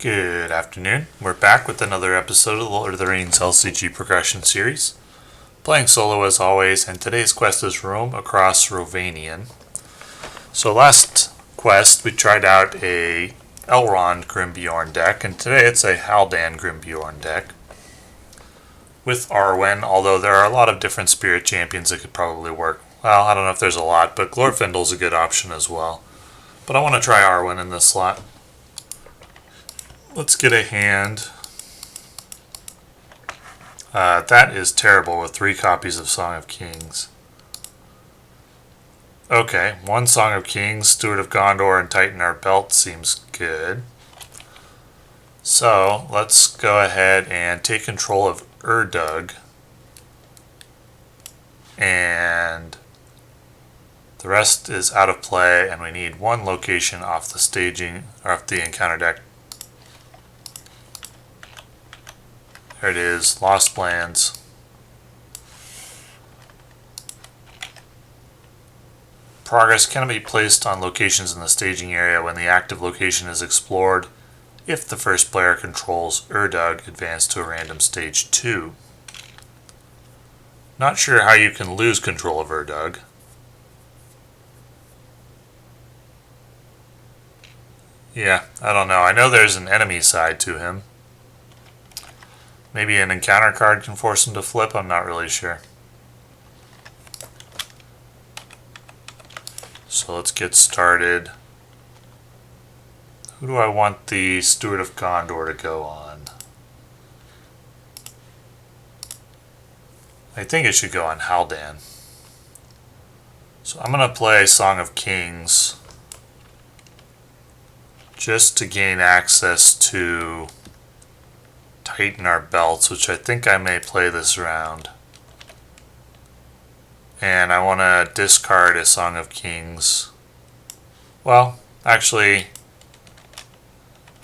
Good afternoon. We're back with another episode of the Lord of the Rings LCG Progression Series. Playing solo as always, and today's quest is Roam Across Rhovanion. So last quest we tried out a Elrond Grimbeorn deck, and today it's a Haldan Grimbeorn deck. With Arwen, although there are a lot of different spirit champions that could probably work. Well, I don't know if there's a lot, but Glorfindel's a good option as well. But I want to try Arwen in this slot. Let's get a hand. That is terrible with 3 copies of Song of Kings. Okay, 1 Song of Kings, Steward of Gondor, and Tighten Our Belt seems good. So, let's go ahead and take control of Urdug. And the rest is out of play, and we need 1 location off the staging, or off the encounter deck. There it is, Lost Lands. Progress cannot be placed on locations in the staging area when the active location is explored. If the first player controls Urdug, advance to a random stage 2. Not sure how you can lose control of Urdug. Yeah, I don't know. I know there's an enemy side to him. Maybe an encounter card can force him to flip, I'm not really sure. So let's get started. Who do I want the Steward of Gondor to go on? I think it should go on Haldan. So I'm going to play Song of Kings just to gain access to Tighten Our Belts, which I think I may play this round. And I want to discard a Song of Kings. Well, actually,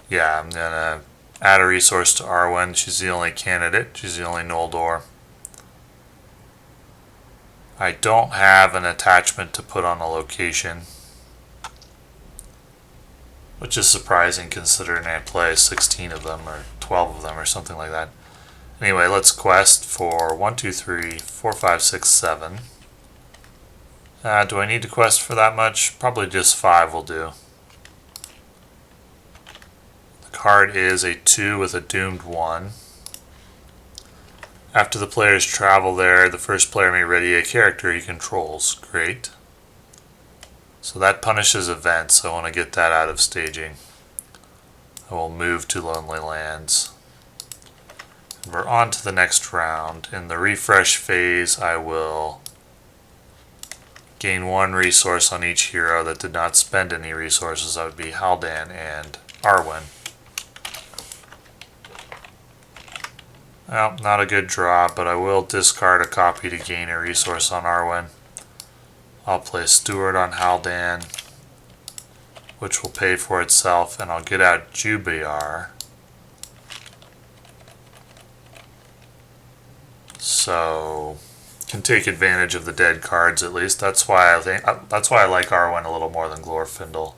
yeah, I'm going to add a resource to Arwen. She's the only candidate. She's the only Noldor. I don't have an attachment to put on a location, which is surprising considering I play 16 of them or 12 of them or something like that. Anyway, let's quest for 1, 2, 3, 4, 5, 6, 7. Do I need to quest for that much? Probably just 5 will do. The card is a 2 with a doomed 1. After the players travel there, the first player may ready a character he controls. Great. So that punishes events, so I want to get that out of staging. I will move to Lonely Lands. We're on to the next round. In the refresh phase, I will gain 1 resource on each hero that did not spend any resources. That would be Haldan and Arwen. Well, not a good draw, but I will discard a copy to gain a resource on Arwen. I'll play Steward on Haldan, which will pay for itself, and I'll get out Jubayr. So, can take advantage of the dead cards at least. That's why I like Arwen a little more than Glorfindel.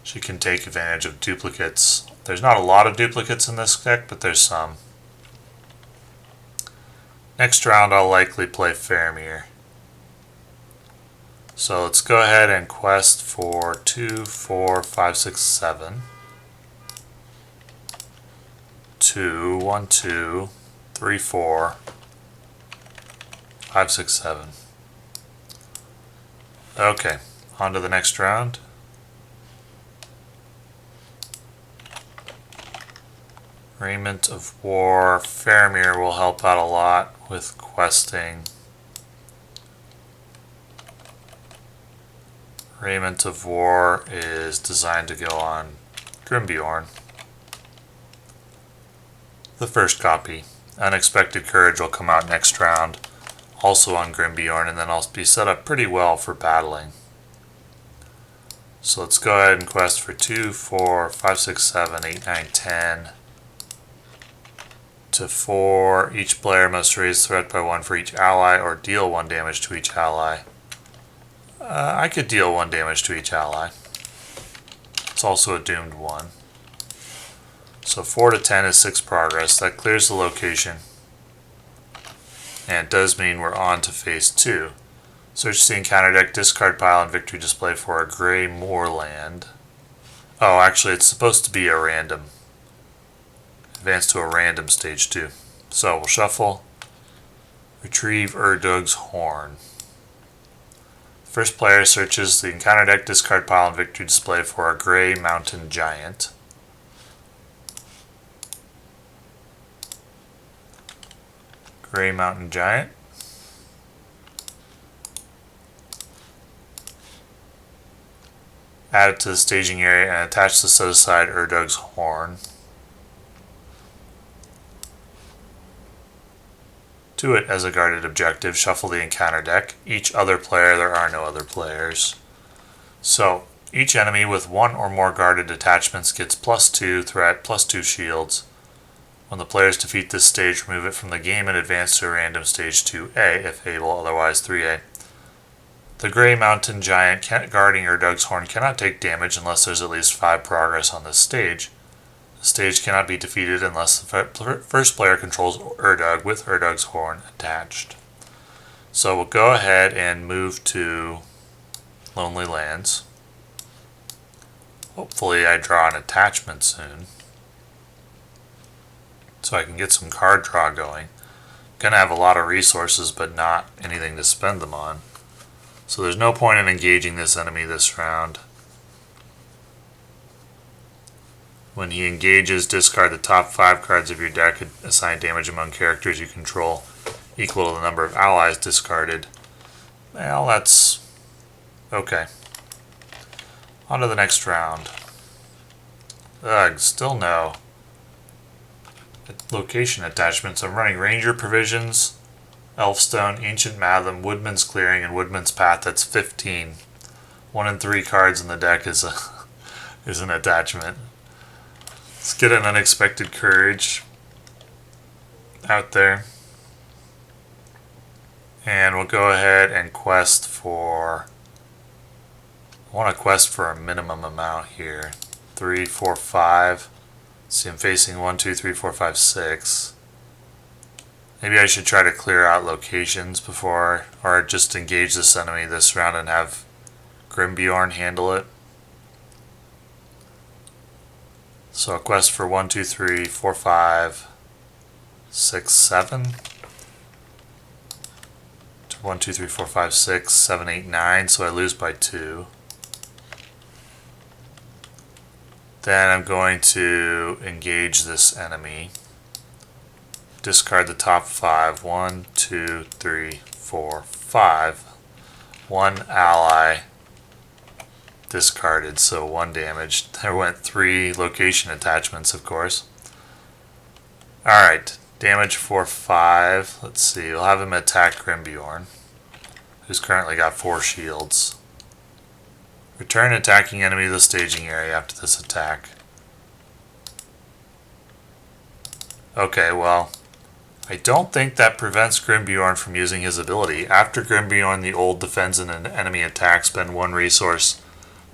She can take advantage of duplicates. There's not a lot of duplicates in this deck, but there's some. Next round I'll likely play Faramir. So let's go ahead and quest for 2, 4, 5, 6, 7. 2, 1, 2, 3, 4, 5, 6, 7. Okay, on to the next round. Raiment of War. Faramir will help out a lot with questing. Raiment of War is designed to go on Grimbeorn. The first copy. Unexpected Courage will come out next round, also on Grimbeorn, and then I'll be set up pretty well for battling. So let's go ahead and quest for 2, 4, 5, 6, 7, 8, 9, 10. To 4, each player must raise threat by 1 for each ally or deal 1 damage to each ally. I could deal 1 damage to each ally. It's also a doomed 1. So 4 to 10 is 6 progress. That clears the location. And it does mean we're on to phase 2. Search the encounter deck, discard pile, and victory display for a gray moorland. Oh, actually, it's supposed to be a random. Advance to a random stage 2. So we'll shuffle. Retrieve Urdug's Horn. First player searches the encounter deck, discard pile, and victory display for a gray mountain giant. Gray mountain giant. Add it to the staging area and attach the set aside Urdug's Horn to it as a guarded objective. Shuffle the encounter deck. Each other player, there are no other players. So each enemy with one or more guarded attachments gets +2 threat, +2 shields. When the players defeat this stage, remove it from the game and advance to a random stage 2A if able, otherwise 3A. The Grey Mountain Giant guarding Urdug's Horn cannot take damage unless there's at least 5 progress on this stage. The stage cannot be defeated unless the first player controls Urdug with Urdug's Horn attached. So we'll go ahead and move to Lonely Lands. Hopefully I draw an attachment soon, so I can get some card draw going. Gonna have a lot of resources, but not anything to spend them on. So there's no point in engaging this enemy this round. When he engages, discard the top 5 cards of your deck and assign damage among characters you control equal to the number of allies discarded. Well, that's okay. On to the next round. Ugh, still no location attachments. I'm running Ranger Provisions, Elfstone, Ancient Mathom, Woodman's Clearing, and Woodman's Path. That's 15. 1 in 3 cards in the deck is an attachment. Let's get an Unexpected Courage out there. And we'll go ahead and quest for... I want to quest for a minimum amount here. 3, 4, 5. See, I'm facing 1, 2, 3, 4, 5, 6. Maybe I should try to clear out locations before, or just engage this enemy this round and have Grimbeorn handle it. So a quest for 1, 2, 3, 4, 5, 6, 7. 1, 2, 3, 4, 5, 6, 7, 8, 9. So I lose by 2. Then I'm going to engage this enemy. Discard the top 5. 1, 2, 3, 4, 5. 1 ally discarded, so 1 damage. There went 3 location attachments, of course. Alright, damage for 5. Let's see, we'll have him attack Grimbeorn, who's currently got 4 shields. Return attacking enemy to the staging area after this attack. Okay, well, I don't think that prevents Grimbeorn from using his ability. After Grimbeorn the Old defends an enemy attack, spend 1 resource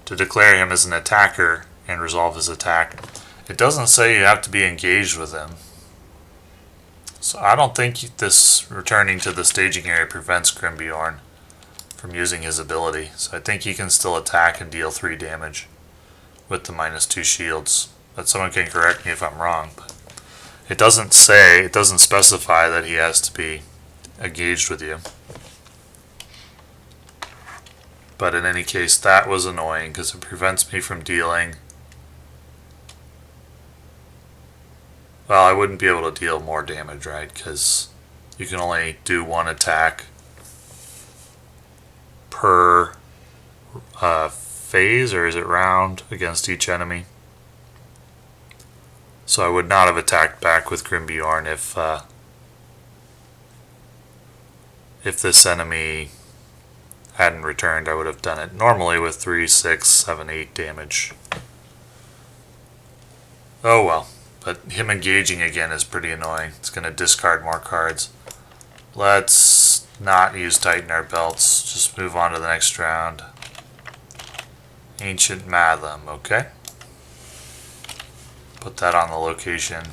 to declare him as an attacker and resolve his attack. It doesn't say you have to be engaged with him. So I don't think this returning to the staging area prevents Grimbeorn from using his ability. So I think he can still attack and deal 3 damage with the -2 shields. But someone can correct me if I'm wrong. But it doesn't specify that he has to be engaged with you. But in any case, that was annoying because it prevents me from dealing. Well, I wouldn't be able to deal more damage, right? Because you can only do 1 attack per phase, or is it round, against each enemy? So I would not have attacked back with Grimbeorn if this enemy hadn't returned. I would have done it normally with 3, 6, 7, 8 damage. Oh well, but him engaging again is pretty annoying. It's going to discard more cards. Let's not use Tighten Our Belts. Just move on to the next round. Ancient Mathom, okay. Put that on the location.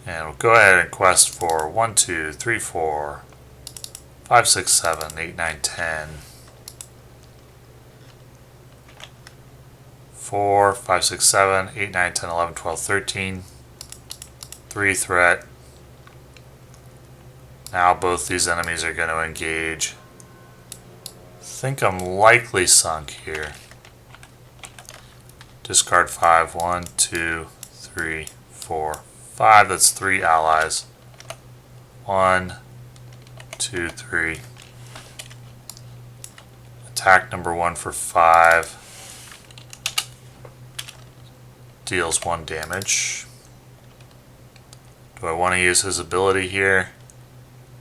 And we'll go ahead and quest for 1, 2, 3, 4, 5, 6, 7, 8, 9, 10. 4, 5, 6, 7, 8, 9, 10, 11, 12, 13. 3 threat. Now both these enemies are going to engage. I think I'm likely sunk here. Discard 5. 1, 2, 3, 4, 5. That's 3 allies. 1, 2, 3. Attack number 1 for 5. Deals 1 damage. Do I want to use his ability here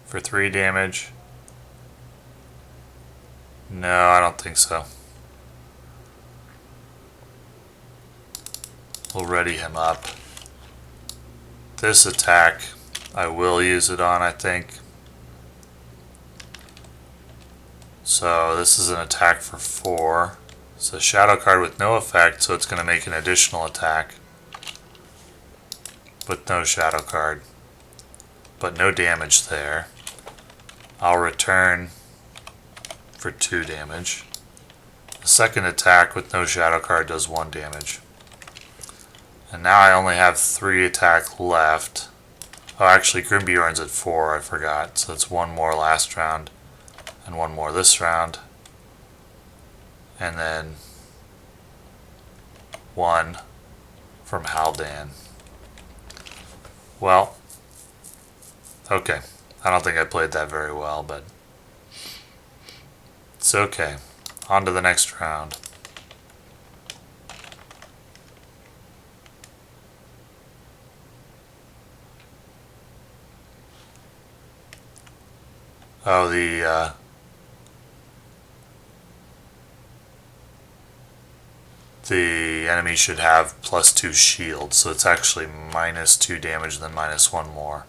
for 3 damage? No, I don't think so. We'll ready him up. This attack, I will use it on, I think. So this is an attack for 4. It's a shadow card with no effect, so it's going to make an additional attack. With no shadow card. But no damage there. I'll return for 2 damage. The second attack with no shadow card does 1 damage. And now I only have 3 attack left. Oh, actually Grimbeorn's at 4, I forgot. So it's 1 more last round. And 1 more this round. And then 1 from Haldan. Well, okay. I don't think I played that very well, but it's okay. On to the next round. Oh, the enemy should have +2 shield, so it's actually -2 damage, then -1 more.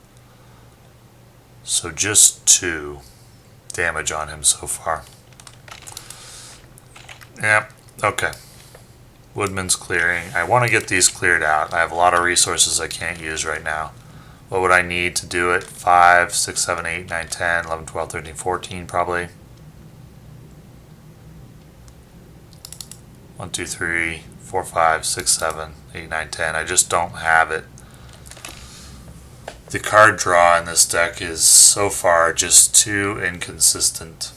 So just 2 damage on him so far. Yep, okay. Woodman's clearing. I want to get these cleared out. I have a lot of resources I can't use right now. What would I need to do it? 5, 6, 7, 8, 9, 10, 11, 12, 13, 14 probably. 1, 2, 3, 4, 5, 6, 7, 8, 9, 10. I just don't have it. The card draw in this deck is so far just too inconsistent.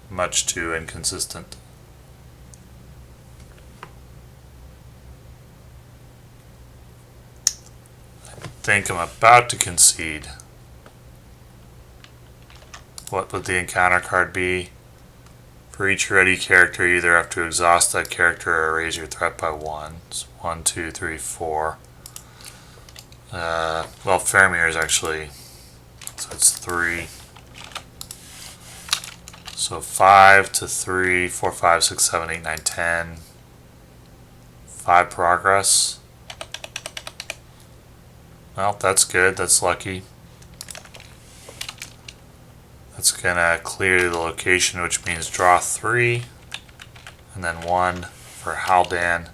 Much too inconsistent. I think I'm about to concede. What would the encounter card be? For each ready character, you either have to exhaust that character or raise your threat by 1. It's 1, 2, 3, 4. Well, Faramir is actually, so it's 3. So 5 to 3, 4, 5, 6, 7, 8, 9, 10. 5 progress. Well, that's good. That's lucky. That's going to clear the location, which means draw 3. And then 1 for Haldan.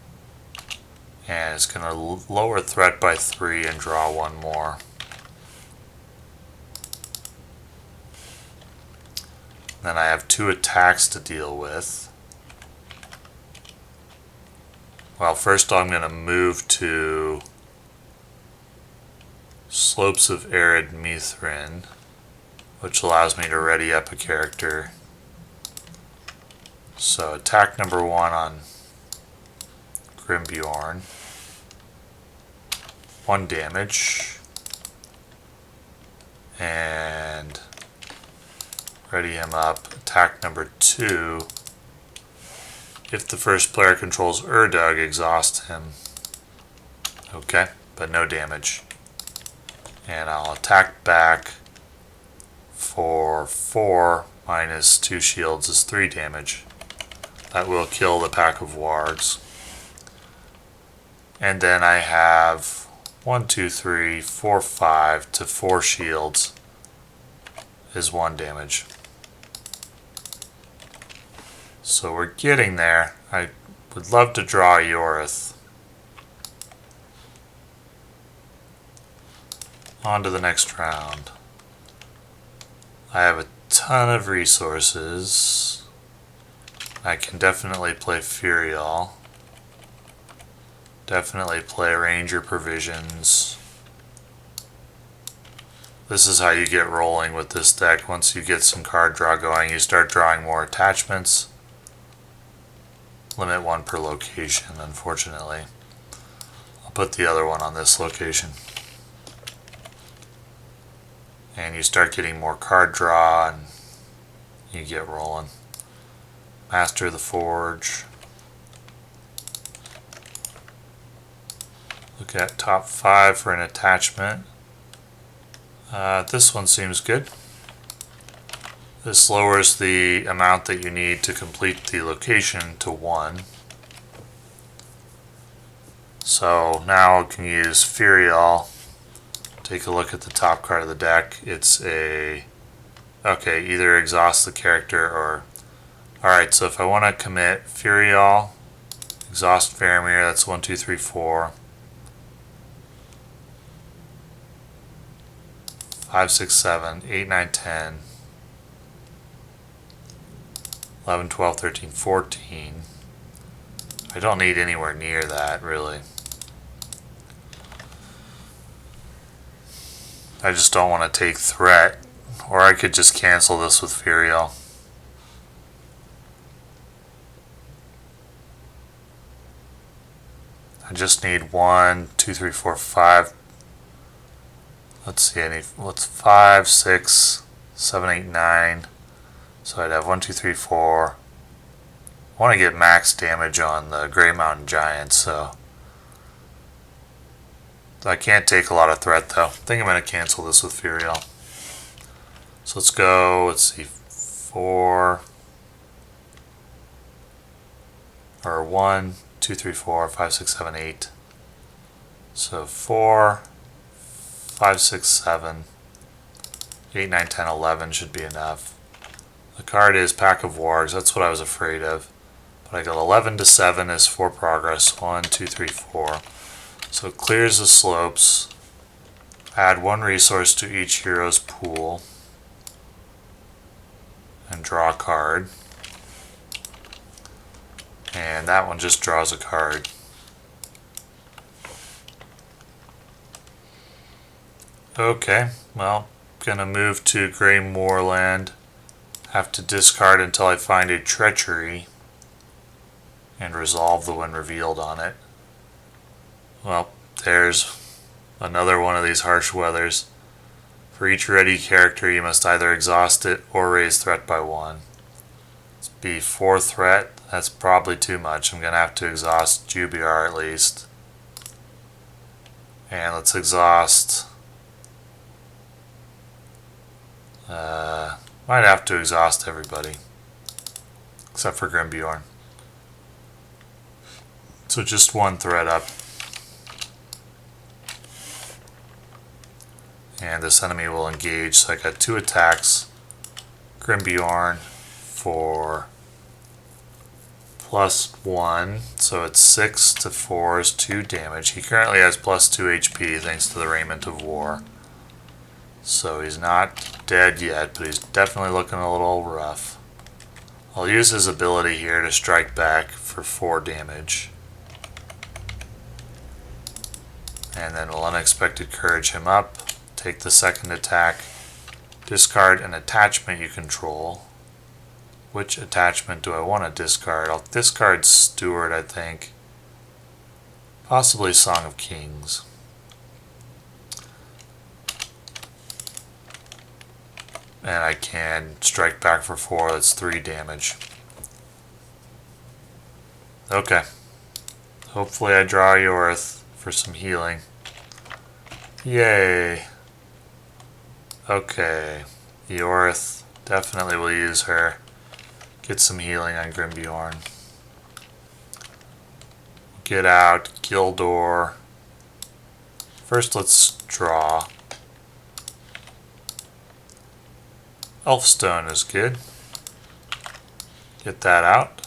And it's going to lower threat by 3 and draw 1 more. Then I have 2 attacks to deal with. Well, first I'm going to move to Slopes of Arid Mithrin, which allows me to ready up a character. So attack number 1 on Grimbeorn. 1 damage. And ready him up. Attack number 2. If the first player controls Urdug, exhaust him. Okay, but no damage. And I'll attack back for 4 minus 2 shields is 3 damage. That will kill the pack of wargs. And then I have 1, 2, 3, 4, 5 to 4 shields is 1 damage. So we're getting there. I Would love to draw Ioreth. On to the next round. I have a ton of resources. I can definitely play Firyal. Definitely play Ranger Provisions. This is how you get rolling with this deck. Once you get some card draw going, you start drawing more attachments. Limit one per location, unfortunately. I'll put the other one on this location. And you start getting more card draw and you get rolling. Master of the Forge. Look at top 5 for an attachment. This one seems good. This lowers the amount that you need to complete the location to 1. So now I can use Firyal. Take a look at the top card of the deck. It's a... Okay, either exhaust the character or... Alright, so if I want to commit Firyal, exhaust Faramir, that's 1, 2, 3, 4. 5, 6, 7, 8, 9, 10, 11, 12, 13, 14. I don't need anywhere near that, really. I just don't want to take threat, or I could just cancel this with Firyal. I just need 1, 2, 3, 4, 5. Let's see, I need, what's 5, 6, 7, 8, 9. So I'd have 1, 2, 3, 4. I want to get max damage on the Grey Mountain Giants, so I can't take a lot of threat though. I think I'm going to cancel this with Firyal. So let's go, let's see, 4, or 1, 2, 3, 4, 5, 6, 7, 8. So 4, 5, 6, 7, 8, 9, 10, 11 should be enough. The card is Pack of Wargs, that's what I was afraid of. But I got 11 to 7 is 4 progress, 1, 2, 3, 4. So it clears the slopes. Add 1 resource to each hero's pool. And draw a card. And that one just draws a card. Okay, well, gonna move to Grey Moorland. Have to discard until I find a treachery and resolve the when revealed on it. Well, there's another one of these harsh weathers. For each ready character, you must either exhaust it or raise threat by 1. Let's be 4 threat. That's probably too much. I'm gonna have to exhaust Jubayr at least. And let's exhaust... might have to exhaust everybody. Except for Grimbeorn. So just 1 threat up. And this enemy will engage. So I got 2 attacks. Grimbeorn for +1. So it's 6 to 4 is 2 damage. He currently has +2 HP thanks to the Raiment of War. So he's not dead yet, but he's definitely looking a little rough. I'll use his ability here to strike back for 4 damage. And then we'll Unexpected Courage him up. Take the second attack. Discard an attachment you control. Which attachment do I want to discard? I'll discard Steward, I think. Possibly Song of Kings. And I can strike back for 4, that's 3 damage. Okay. Hopefully I draw Ioreth for some healing. Yay. Okay. Ioreth, definitely will use her. Get some healing on Grimbeorn. Get out Gildor. First let's draw. Elfstone is good. Get that out.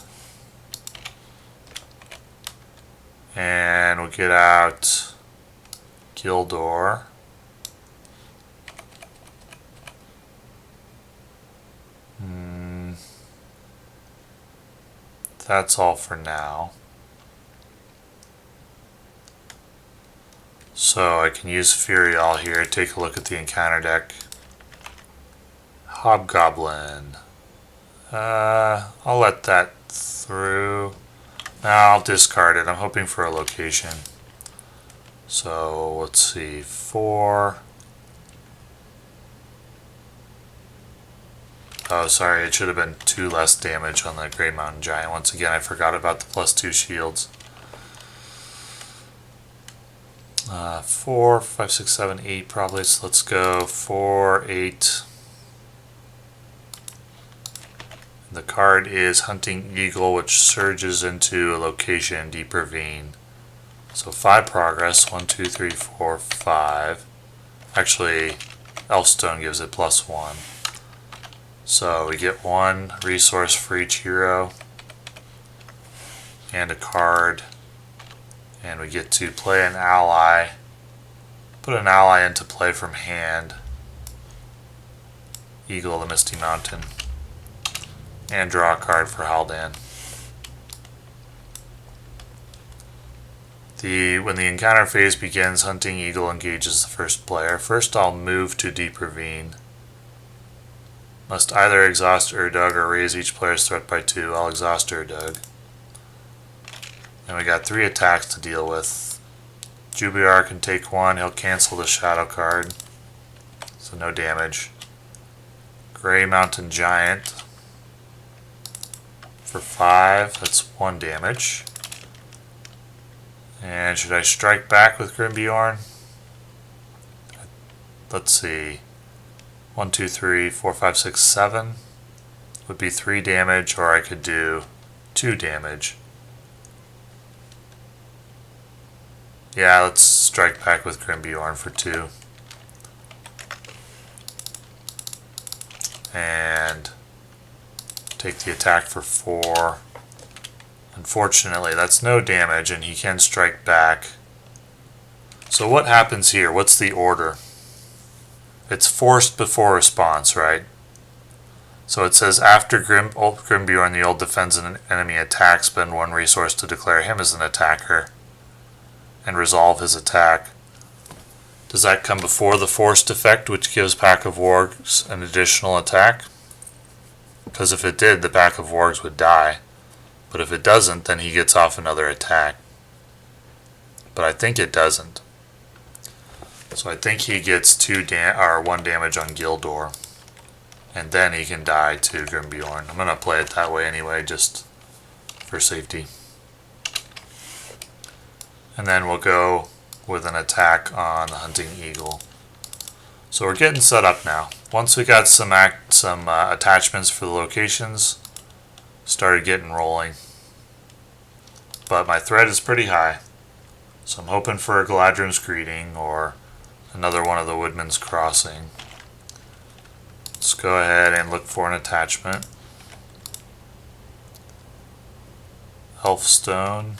And we'll get out Gildor. That's all for now. So I can use Firyal here. Take a look at the encounter deck. Hobgoblin. I'll let that through. Now I'll discard it. I'm hoping for a location. So let's see. 4. Oh, sorry. It should have been 2 less damage on the Grey Mountain Giant. Once again, I forgot about the +2 shields. 4, 5, 6, 7, 8 probably. So let's go 4, 8. The card is Hunting Eagle, which surges into a location, Deep Ravine. So 5 progress. 1, 2, 3, 4, 5. Actually, Elfstone gives it +1. So we get 1 resource for each hero and a card, and we get to play an ally, put an ally into play from hand, Eagle of the Misty Mountain, and draw a card for Haldan. When the encounter phase begins, Hunting Eagle engages the first player. First I'll move to Deep Ravine. Must either exhaust Urdug or raise each player's threat by 2. I'll exhaust Urdug. And we got 3 attacks to deal with. Jubayr can take 1. He'll cancel the shadow card. So no damage. Grey Mountain Giant for 5. That's 1 damage. And should I strike back with Grimbeorn? Let's see. 1, 2, 3, 4, 5, 6, 7 would be 3 damage, or I could do 2 damage. Yeah, let's strike back with Grimbeorn for 2. And take the attack for 4. Unfortunately, that's no damage, and he can strike back. So what happens here? What's the order? It's forced before response, right? So it says after Grimbeorn the Old defends an enemy attack, spend 1 resource to declare him as an attacker and resolve his attack. Does that come before the forced effect, which gives Pack of Wargs an additional attack? Because if it did, the Pack of Wargs would die. But if it doesn't, then he gets off another attack. But I think it doesn't. So I think he gets 1 damage on Gildor. And then he can die to Grimbeorn. I'm going to play it that way anyway, just for safety. And then we'll go with an attack on the Hunting Eagle. So we're getting set up now. Once we got some attachments for the locations, started getting rolling. But my threat is pretty high. So I'm hoping for a Galadrim's Greeting or another one of the Woodman's Crossing. Let's go ahead and look for an attachment. Elfstone.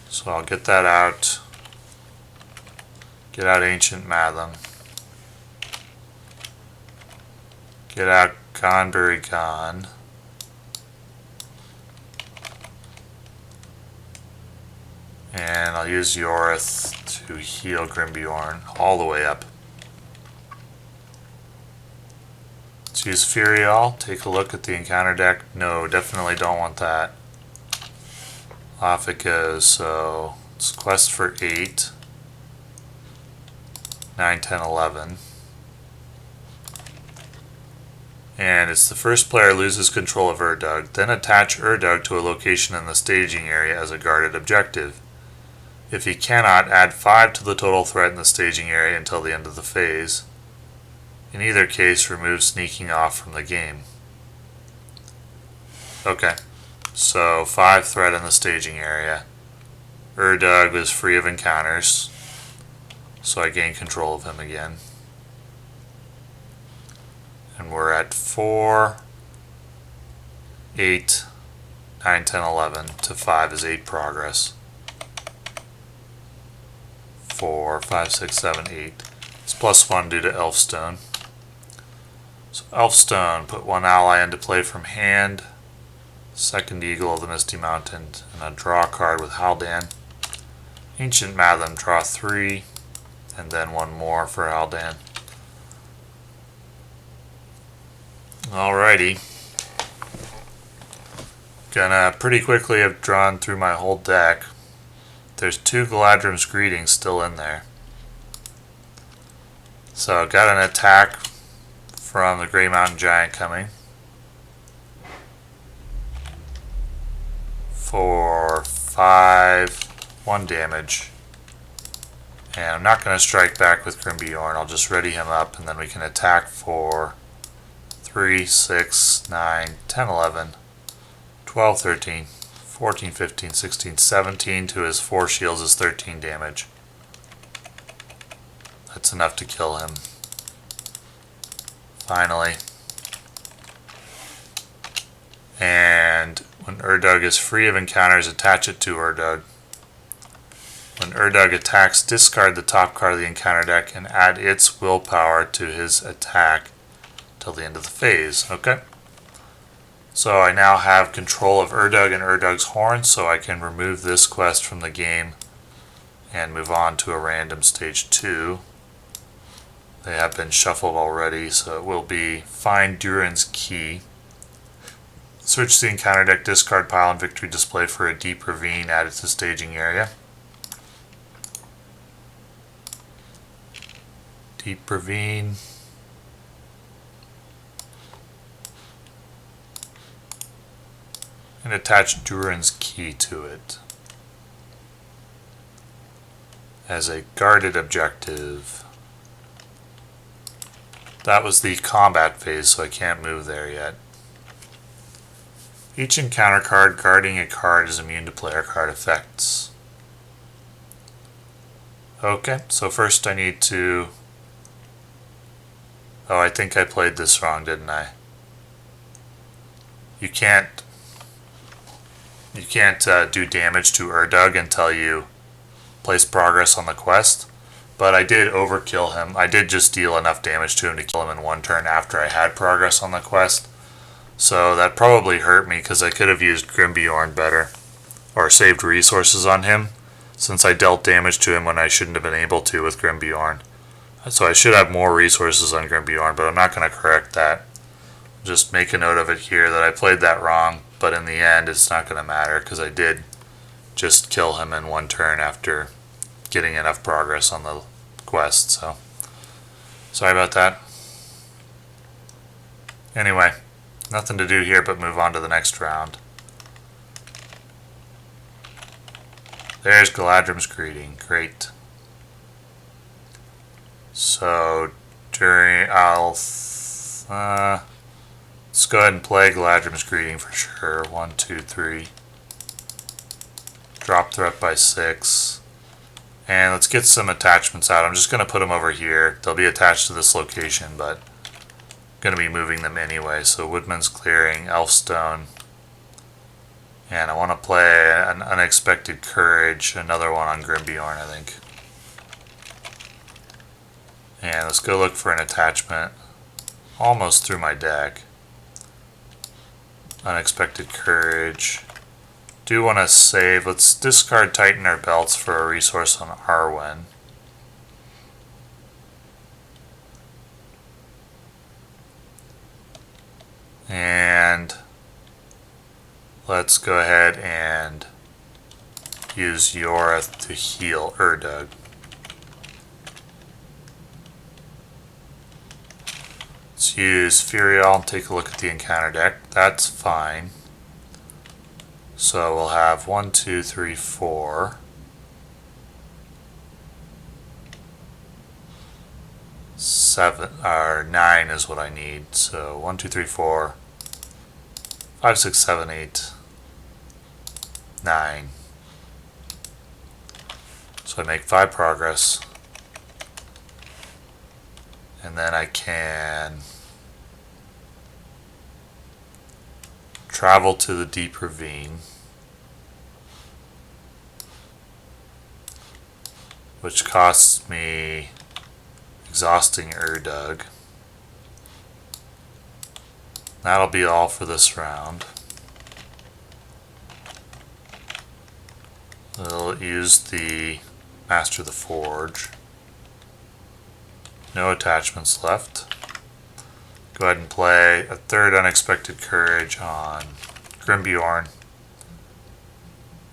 So I'll get that out. Get out Ancient Mathom. Get out Ghân-buri-Ghân. And I'll use Ioreth to heal Grimbeorn all the way up. Let's use Firyal. Take a look at the encounter deck. No, definitely don't want that. Off it goes. So it's quest for 8. 9, 10, 11. And it's the first player loses control of Urdug. Then attach Urdug to a location in the staging area as a guarded objective. If he cannot, add 5 to the total threat in the staging area until the end of the phase. In either case, remove sneaking off from the game. Okay, so 5 threat in the staging area. Urdug is free of encounters, so I gain control of him again. And we're at 4, 8, 9, 10, 11 to 5 is 8 progress. 4, 5, 6, 7, 8. It's +1 due to Elfstone. So Elfstone, put 1 ally into play from hand. Second Eagle of the Misty Mountain, and a draw card with Haldan. Ancient Mathom, draw 3, and then 1 more for Haldan. Alrighty. Gonna pretty quickly have drawn through my whole deck. There's 2 Galadrim's Greetings still in there. So I've got an attack from the Grey Mountain Giant coming. For 5, 1 damage. And I'm not going to strike back with Grimbeorn. I'll just ready him up, and then we can attack for 3, 6, 9, 10, 11, 12, 13, 14, 15, 16, 17 to his 4 shields is 13 damage. That's enough to kill him. Finally. And when Urdug is free of encounters, attach it to Urdug. When Urdug attacks, discard the top card of the encounter deck and add its willpower to his attack till the end of the phase. Okay? So I now have control of Urdug and Urdug's Horn, so I can remove this quest from the game and move on to a random stage 2. They have been shuffled already, so it will be find Durin's Key. Search the encounter deck, discard pile and victory display for a deep ravine added to staging area. Deep ravine. And attach Durin's Key to it as a guarded objective. That was the combat phase, so I can't move there yet. Each encounter card guarding a card is immune to player card effects. Okay, so first I need to... Oh, I think I played this wrong, didn't I? You can't do damage to Urdug until you place progress on the quest. But I did overkill him. I did just deal enough damage to him to kill him in 1 turn after I had progress on the quest. So that probably hurt me because I could have used Grimbeorn better. Or saved resources on him, since I dealt damage to him when I shouldn't have been able to with Grimbeorn. So I should have more resources on Grimbeorn, but I'm not going to correct that. Just make a note of it here that I played that wrong, but in the end it's not going to matter because I did just kill him in 1 turn after getting enough progress on the quest. So sorry about that. Anyway, nothing to do here but move on to the next round. There's Galadrim's Greeting. Great. So during let's go ahead and play Galadrim's Greeting for sure. 1, 2, 3. Drop threat by 6. And let's get some attachments out. I'm just going to put them over here. They'll be attached to this location, but I'm going to be moving them anyway. So Woodman's Clearing, Elfstone. And I want to play an Unexpected Courage, another one on Grimbeorn, I think. And let's go look for an attachment. Almost through my deck. Unexpected Courage. Do want to save. Let's discard Tighten Our Belts for a resource on Arwen. And let's go ahead and use Ioreth to heal Urdug. Let's use Firyal and take a look at the encounter deck. That's fine. So we'll have 1, 2, 3, 4. 7 or 9 is what I need. So 1, 2, 3, 4, 5, 6, 7, 8, 9. So I make 5 progress. And then I can travel to the deep ravine, which costs me exhausting Urdug. That'll be all for this round. We'll use the Master of the Forge. No attachments left. Go ahead and play a third Unexpected Courage on Grimbeorn.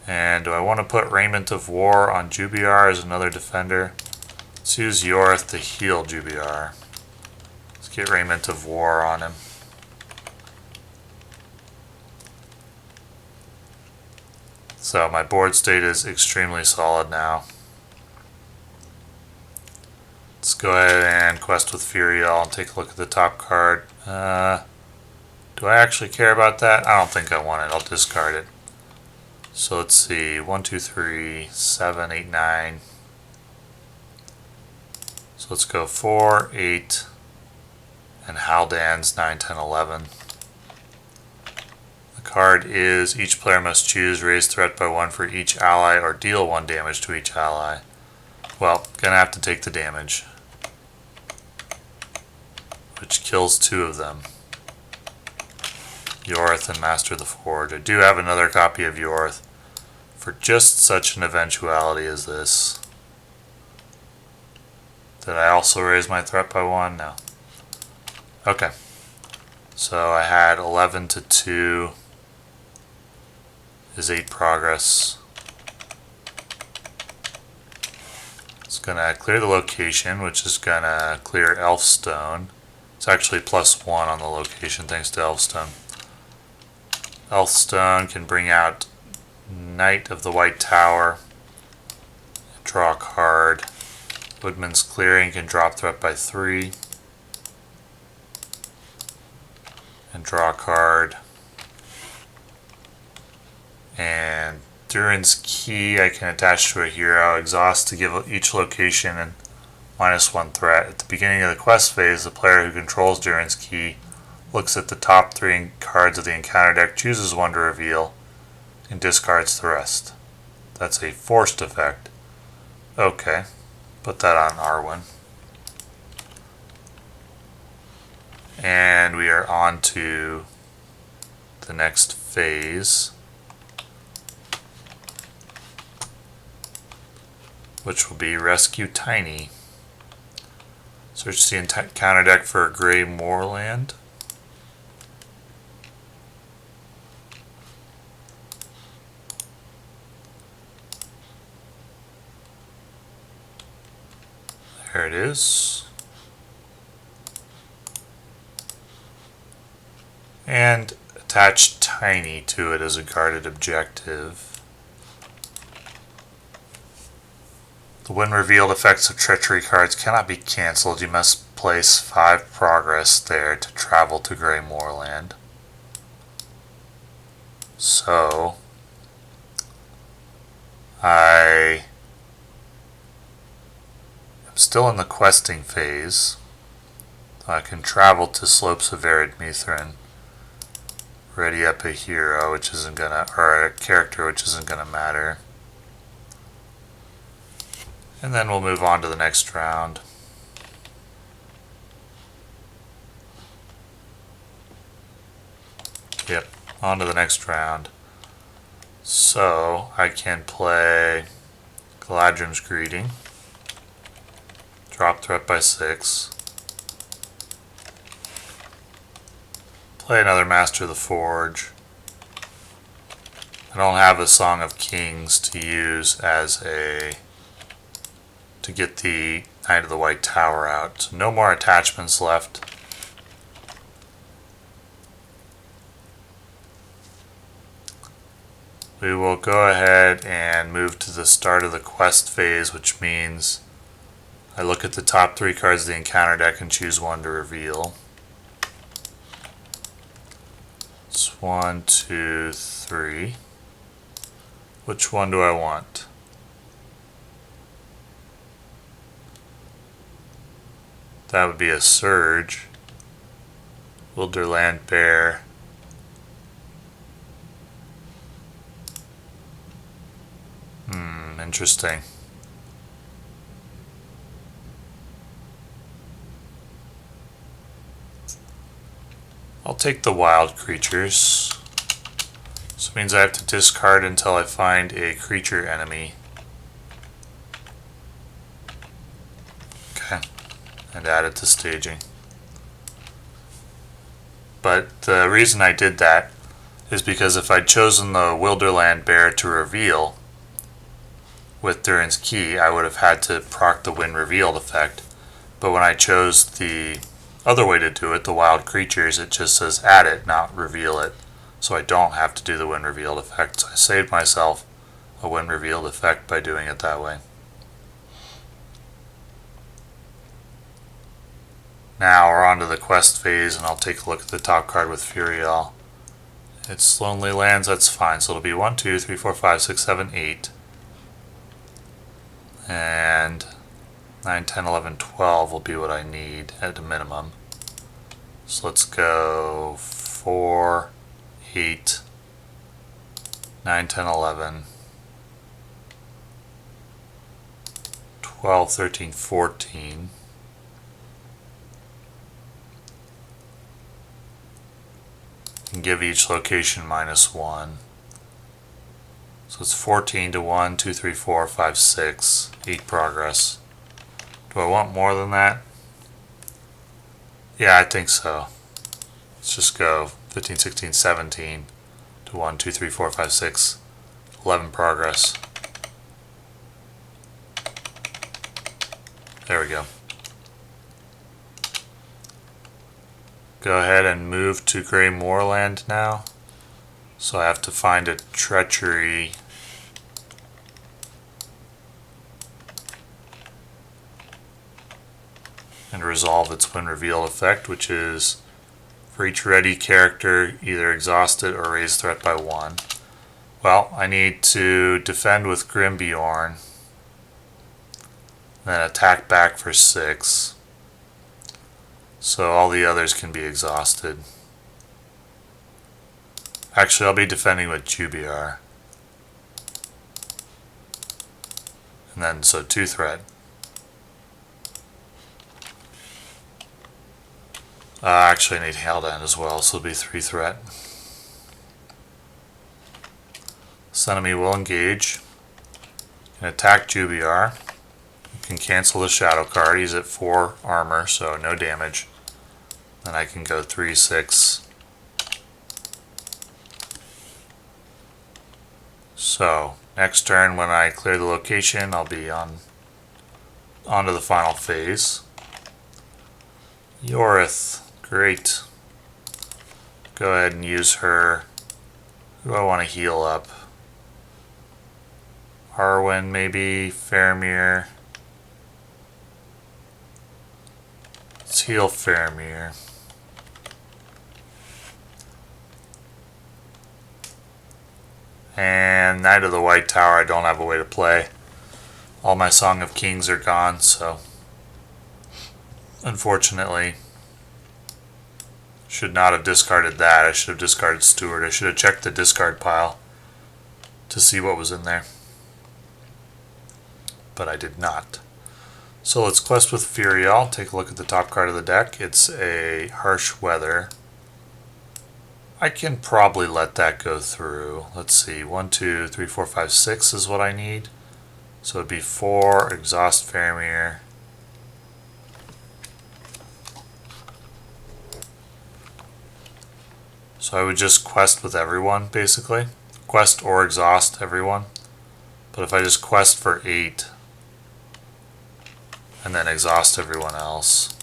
And do I want to put Raiment of War on Jubayr as another defender? Let's use Ioreth to heal Jubayr. Let's get Raiment of War on him. So my board state is extremely solid now. Let's go ahead and quest with Firyal and take a look at the top card. Do I actually care about that? I don't think I want it. I'll discard it. So let's see. 1, 2, 3, 7, 8, 9. So let's go 4, 8, and Haldan's 9, 10, 11. The card is each player must choose raise threat by 1 for each ally or deal 1 damage to each ally. Well, gonna have to take the damage, which kills 2 of them. Ioreth and Master of the Forge. I do have another copy of Ioreth for just such an eventuality as this. Did I also raise my threat by 1? No. Okay. So I had 11 to 2 is 8 progress. It's gonna clear the location, which is gonna clear Elfstone. It's actually +1 on the location thanks to Elfstone. Elfstone can bring out Knight of the White Tower, draw a card. Woodman's Clearing can drop threat by 3 and draw a card. And Durin's Key I can attach to a hero, exhaust to give each location and -1 threat. At the beginning of the quest phase, the player who controls Durin's Key looks at the top 3 cards of the encounter deck, chooses 1 to reveal, and discards the rest. That's a forced effect. Okay, put that on Arwen. And we are on to the next phase, which will be Rescue Tiny. Search the encounter deck for a gray moorland. There it is. And attach Tiny to it as a guarded objective. The when revealed effects of treachery cards cannot be cancelled. You must place 5 progress there to travel to Grey Moorland. So I am still in the questing phase. I can travel to Slopes of Arid Mithrin. Ready up a hero, which isn't gonna, or a character, which isn't gonna matter. And then we'll move on to the next round. Yep, on to the next round. So I can play Galadrim's Greeting. Drop threat by 6. Play another Master of the Forge. I don't have a Song of Kings to use as a to get the Knight of the White Tower out. So no more attachments left. We will go ahead and move to the start of the quest phase, which means I look at the top 3 cards of the encounter deck and choose 1 to reveal. It's 1, 2, 3. Which one do I want? That would be a Surge. Wilderland Bear. Interesting. I'll take the wild creatures. So it means I have to discard until I find a creature enemy. Okay. And add it to staging. But the reason I did that is because if I'd chosen the Wilderland Bear to reveal with Durin's Key, I would have had to proc the Wind Revealed effect. But when I chose the other way to do it, the Wild Creatures, it just says add it, not reveal it. So I don't have to do the Wind Revealed effect. So I saved myself a Wind Revealed effect by doing it that way. Now we're on to the quest phase, and I'll take a look at the top card with Firyal. It's Lonely Lands, that's fine. So it'll be 1, 2, 3, 4, 5, 6, 7, 8. And 9, 10, 11, 12 will be what I need at a minimum. So let's go 4, 8, 9, 10, 11, 12, 13, 14. And give each location -1. So it's 14 to 1, 2, 3, 4, 5, 6, 8 progress. Do I want more than that? Yeah, I think so. Let's just go 15, 16, 17 to 1, 2, 3, 4, 5, 6, 11 progress. There we go. Go ahead and move to Grey Moorland now. So I have to find a treachery. And resolve its Wind Reveal effect, which is for each ready character either exhausted or raise threat by 1. Well, I need to defend with Grimbeorn, then attack back for 6. So all the others can be exhausted. Actually, I'll be defending with Jubayr. And then, so 2 threat. Actually, I need Haldan as well, so it'll be 3 threat. This enemy will engage. Can attack Jubayr. You can cancel the shadow card. He's at 4 armor, so no damage. Then I can go 3, 6. So, next turn when I clear the location, I'll be on to the final phase. Ioreth, great. Go ahead and use her. Who do I want to heal up? Arwen maybe, Faramir. Let's heal Faramir. And Knight of the White Tower, I don't have a way to play. All my Song of Kings are gone, so unfortunately, should not have discarded that. I should have discarded Steward. I should have checked the discard pile to see what was in there. But I did not. So let's quest with Firyal. Take a look at the top card of the deck. It's a Harsh Weather. I can probably let that go through. Let's see, 1, 2, 3, 4, 5, 6 is what I need. So it'd be 4, exhaust Faramir. So I would just quest with everyone, basically. Quest or exhaust everyone. But if I just quest for 8, and then exhaust everyone else,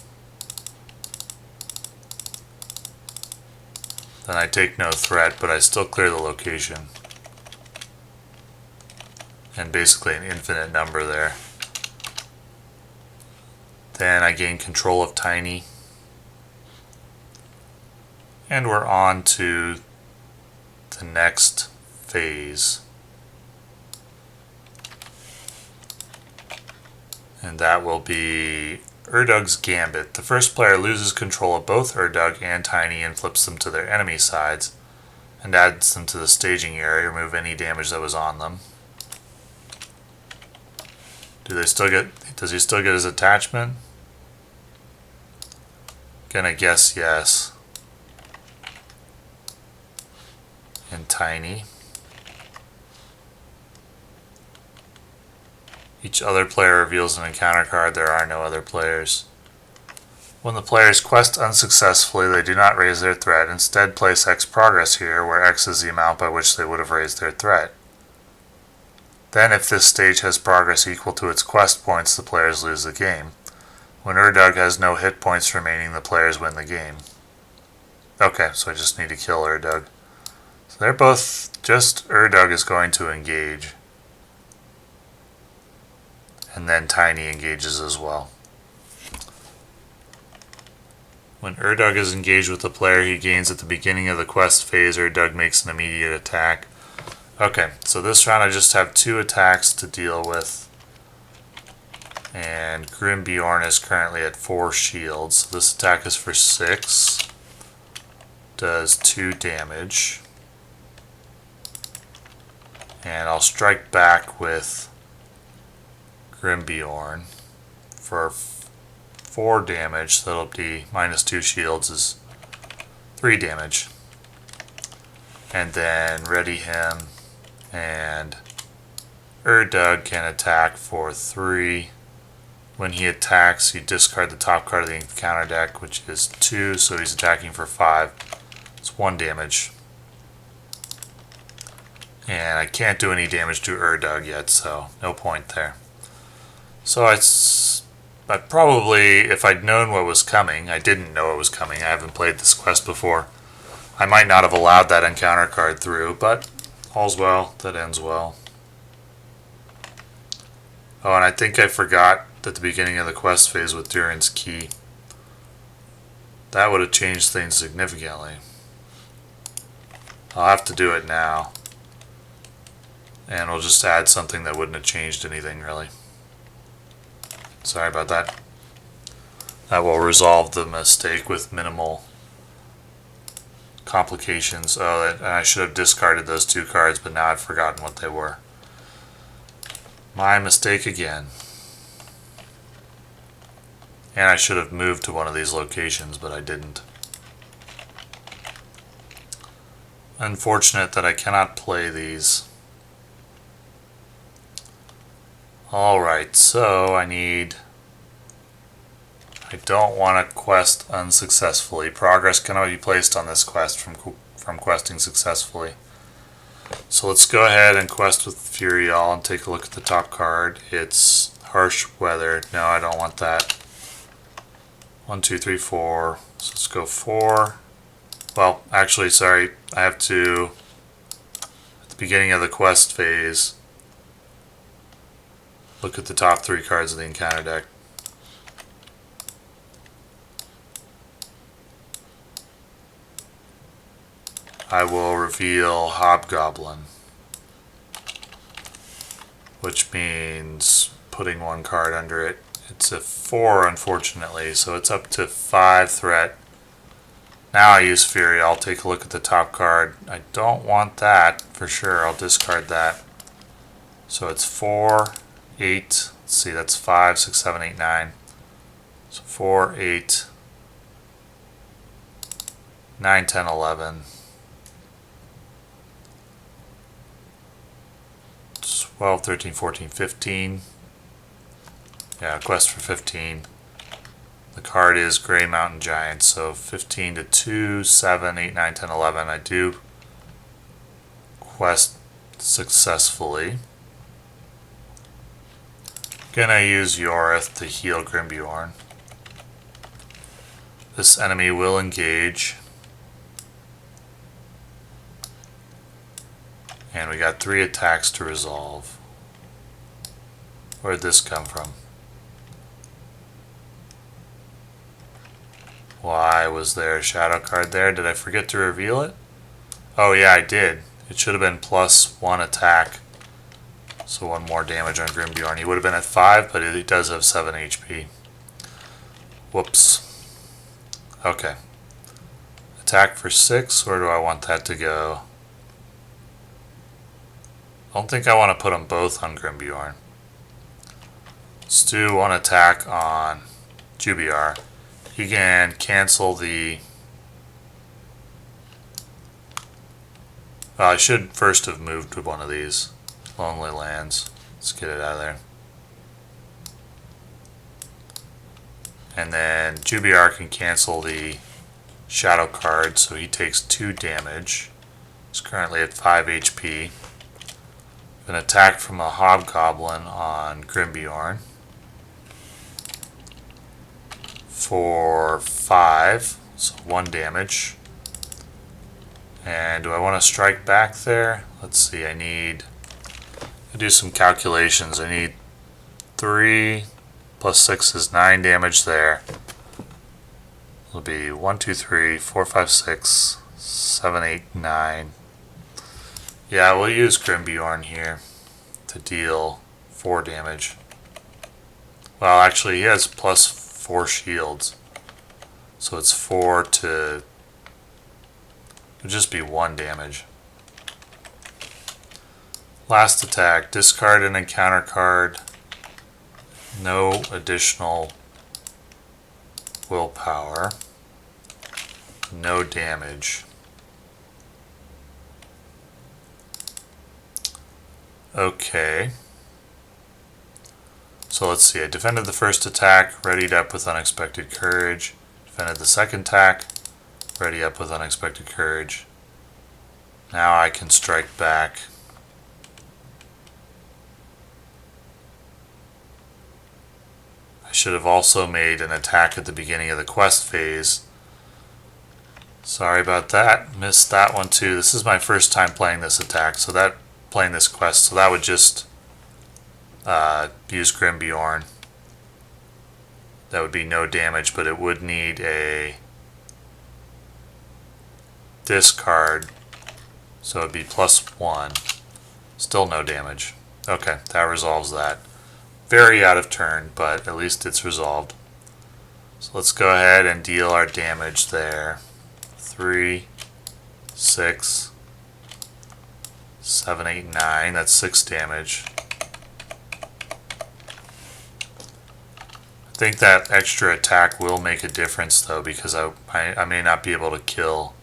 then I take no threat, but I still clear the location. And basically an infinite number there. Then I gain control of Tiny. And we're on to the next phase. And that will be Urdug's Gambit. The first player loses control of both Urdug and Tiny and flips them to their enemy sides and adds them to the staging area. Remove any damage that was on them. Does he still get his attachment? Gonna guess yes. And tiny. Each other player reveals an encounter card. There are no other players. When the players quest unsuccessfully, they do not raise their threat. Instead, place X progress here, where X is the amount by which they would have raised their threat. Then, if this stage has progress equal to its quest points, the players lose the game. When Urdug has no hit points remaining, the players win the game. Okay, so I just need to kill Urdug. So they're both... just Urdug is going to engage. And then Tiny engages as well. When Urdug is engaged with the player he gains at the beginning of the quest phase, Urdug makes an immediate attack. Okay, so this round I just have 2 attacks to deal with. And Grimbeorn is currently at 4 shields. So this attack is for 6. Does 2 damage. And I'll strike back with Grimbeorn for 4 damage, so that'll be minus 2 shields is 3 damage. And then ready him, and Urdug can attack for 3. When he attacks, you discard the top card of the encounter deck, which is 2, so he's attacking for 5. It's 1 damage. And I can't do any damage to Urdug yet, so no point there. So I probably, if I'd known what was coming, I didn't know it was coming, I haven't played this quest before, I might not have allowed that encounter card through, but all's well that ends well. Oh, and I think I forgot at the beginning of the quest phase with Durin's Key. That would have changed things significantly. I'll have to do it now. And we'll just add something that wouldn't have changed anything really. Sorry about that. That will resolve the mistake with minimal complications. Oh, and I should have discarded those 2 cards, but now I've forgotten what they were. My mistake again. And I should have moved to one of these locations, but I didn't. Unfortunate that I cannot play these. Alright, so I don't want to quest unsuccessfully. Progress cannot be placed on this quest from questing successfully. So let's go ahead and quest with Firyal and take a look at the top card. It's Harsh Weather. No, I don't want that. 1, 2, 3, 4. So let's go 4. Well, actually, sorry. I have to, at the beginning of the quest phase, look at the top 3 cards of the encounter deck. I will reveal Hobgoblin, which means putting 1 card under it. It's a 4, unfortunately, so it's up to 5 threat. Now I use Fury. I'll take a look at the top card. I don't want that for sure. I'll discard that. So it's 4, 8. Let's see, that's 5, 6, 7, 8, 9. So 4, 8, 9, 10, 11. 12, 13, 14, 15. Yeah, quest for 15. The card is Grey Mountain Giant, so 15 to 2, 7, 8, 9, 10, 11. I do quest successfully. Gonna use Ioreth to heal Grimbeorn. This enemy will engage. And we got 3 attacks to resolve. Where'd this come from? Why was there a shadow card there? Did I forget to reveal it? Oh yeah, I did. It should have been +1 attack. So 1 more damage on Grimbeorn. He would have been at 5, but he does have 7 HP. Whoops. Okay. Attack for 6. Where do I want that to go? I don't think I want to put them both on Grimbeorn. Let's do one attack on Jubayr. He can cancel the... I should first have moved to one of these Lonely Lands. Let's get it out of there. And then Jubayr can cancel the Shadow card, so he takes 2 damage. He's currently at 5 HP. An attack from a Hobgoblin on Grimbeorn for 5, so 1 damage. And do I want to strike back there? Let's see, I need to do some calculations. I need 3 plus 6 is 9 damage there. It'll be 1, 2, 3, 4, 5, 6, 7, 8, 9. Yeah, we'll use Grimbeorn here to deal 4 damage. Well, actually, he has plus 4 shields. So it's 4 to... It'll just be 1 damage. Last attack, discard an encounter card. No additional willpower. No damage. Okay. So let's see, I defended the first attack, readied up with unexpected courage. Defended the second attack, ready up with unexpected courage. Now I can strike back. I should have also made an attack at the beginning of the quest phase. Sorry about that. Missed that one too. This is my first time playing this attack, so that playing this quest, so that would just use Grimbeorn. That would be no damage, but it would need a discard, so it would be plus 1. Still no damage. Okay, that resolves that. Very out of turn, but at least it's resolved. So let's go ahead and deal our damage there. 3, 6, 7, 8, 9. That's 6 damage. I think that extra attack will make a difference though, because I may not be able to kill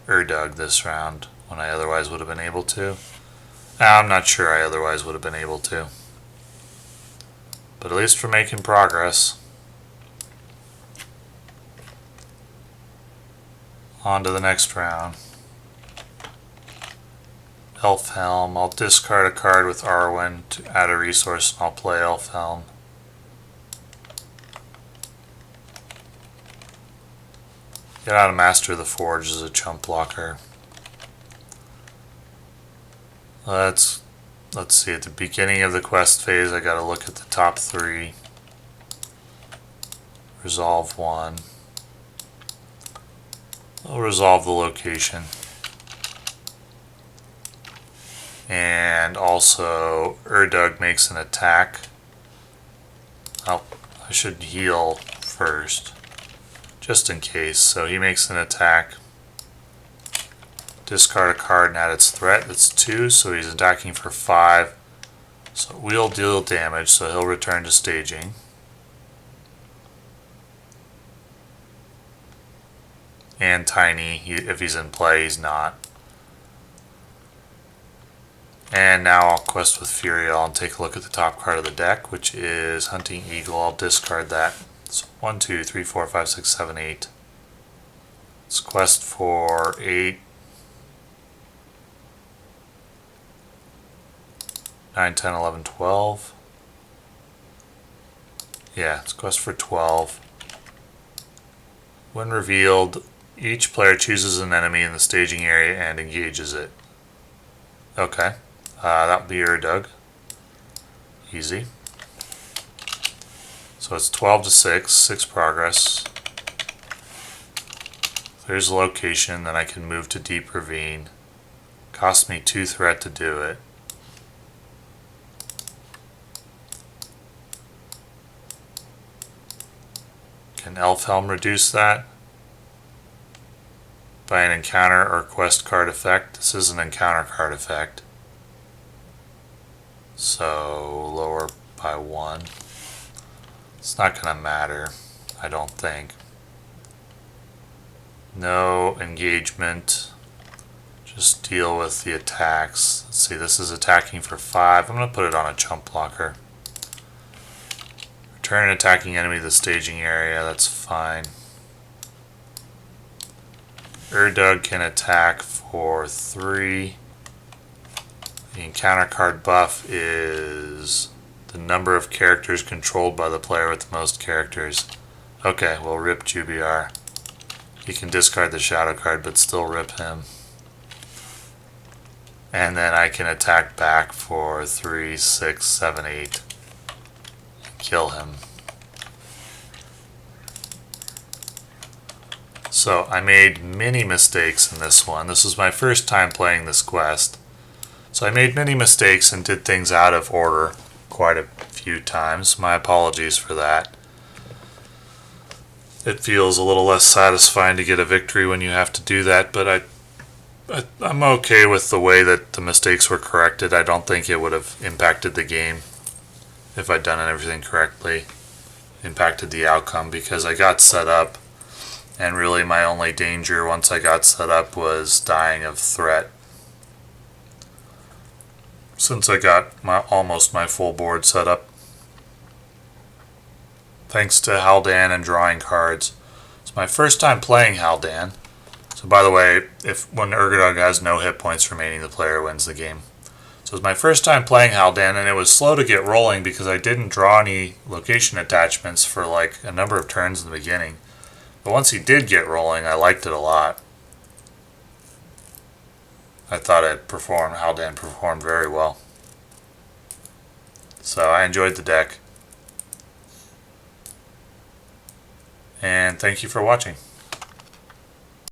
Urdug this round when I otherwise would have been able to. I'm not sure I otherwise would have been able to. But at least we're making progress. On to the next round. Elfhelm. I'll discard a card with Arwen to add a resource, and I'll play Elfhelm. Get out of Master of the Forge as a chump blocker. Let's see, at the beginning of the quest phase I gotta look at the top 3. Resolve 1. I'll resolve the location. And also Urdug makes an attack. Oh, I should heal first, just in case. So he makes an attack. Discard a card and add its threat. That's 2, so he's attacking for 5. So we'll deal damage, so he'll return to staging. And Tiny, if he's in play, he's not. And now I'll quest with Firyal and take a look at the top card of the deck, which is Hunting Eagle. I'll discard that. So 1, 2, 3, 4, 5, 6, 7, 8. Let's quest for 8. 9, 10, 11, 12. Yeah, it's quest for 12. When revealed, each player chooses an enemy in the staging area and engages it. Okay, that would be Urdug. Easy. So it's 12 to 6, 6 progress. There's a location, then I can move to Deep Ravine. Cost me 2 threat to do it. Can Elfhelm reduce that? By an encounter or quest card effect. This is an encounter card effect. So lower by 1. It's not going to matter, I don't think. No engagement. Just deal with the attacks. Let's see, this is attacking for 5. I'm going to put it on a chump blocker. Return an attacking enemy to the staging area. That's fine. Urdug can attack for 3. The encounter card buff is the number of characters controlled by the player with the most characters. Okay, we'll rip Jubayr. You can discard the shadow card but still rip him. And then I can attack back for 3, 6, 7, 8. Kill him. So I made many mistakes in this one. This was my first time playing this quest. So I made many mistakes and did things out of order quite a few times. My apologies for that. It feels a little less satisfying to get a victory when you have to do that, but I'm okay with the way that the mistakes were corrected. I don't think it would have impacted the game if I'd done everything correctly. Impacted the outcome because I got set up, and really my only danger once I got set up was dying of threat. Since I got almost my full board set up. Thanks to Haldan and drawing cards. It's my first time playing Haldan. So by the way, when Urdug has no hit points remaining, the player wins the game. So it was my first time playing Haldan, and it was slow to get rolling because I didn't draw any location attachments for like a number of turns in the beginning. But once he did get rolling, I liked it a lot. I thought Haldan performed very well. So I enjoyed the deck. And thank you for watching.